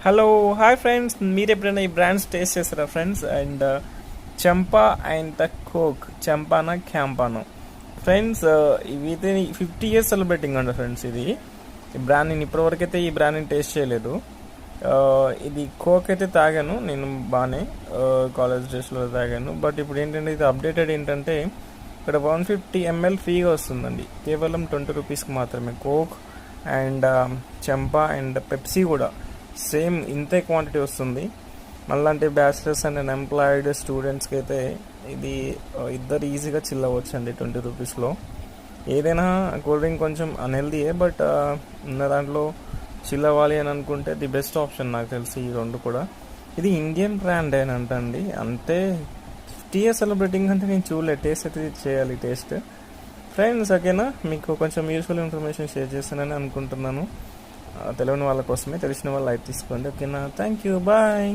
Hello hi friends, మీరు ఎప్పుడైనా ఈ బ్రాండ్స్ టేస్ట్ చేస్తారా ఫ్రెండ్స్? అండ్ చంపా అండ్ కోక్, చంపానా క్యాంపానా ఫ్రెండ్స్, ఇవైతే 50 years సెలబ్రేటింగ్ అండి ఫ్రెండ్స్. ఈ బ్రాండ్ నేను ఇప్పటివరకైతే ఈ బ్రాండ్ని టేస్ట్ చేయలేదు. ఇది కోక్ అయితే తాగాను నేను బాగానే, కాలేజ్ డేస్లో తాగాను. బట్ ఇప్పుడు ఏంటంటే ఇది అప్డేటెడ్ ఏంటంటే ఇక్కడ 150 ml ఫ్రీగా వస్తుందండి, కేవలం 20 రూపీస్కి మాత్రమే. కోక్ అండ్ చంపా అండ్ పెప్సీ కూడా సేమ్ ఇంతే క్వాంటిటీ వస్తుంది. మళ్ళీ బ్యాచిలర్స్ అండ్ ఎంప్లాయిడ్ స్టూడెంట్స్కి అయితే ఇది ఇద్దరు ఈజీగా చిల్ అవ్వచ్చు అండి 20 రూపీస్లో. ఏదైనా కూల్ డ్రింక్ కొంచెం అన్హెల్దీయే, బట్ ఉన్న దాంట్లో చిల్ అవ్వాలి అని అనుకుంటే ది బెస్ట్ ఆప్షన్ నాకు తెలిసి ఈ రెండు కూడా. ఇది ఇండియన్ బ్రాండ్ అని అంటండి, అంతే 50 years సెలబ్రేటింగ్ అంటే నేను చూడలే. టేస్ట్ అయితే చేయాలి టేస్ట్ ఫ్రెండ్స్. ఓకేనా, మీకు కొంచెం యూస్ఫుల్ ఇన్ఫర్మేషన్ షేర్ చేస్తానని అనుకుంటున్నాను. తెలియని వాళ్ళ కోసమే, తెలిసిన వాళ్ళు లైట్ తీసుకోండి. ఓకేనా, థ్యాంక్ యూ, బాయ్.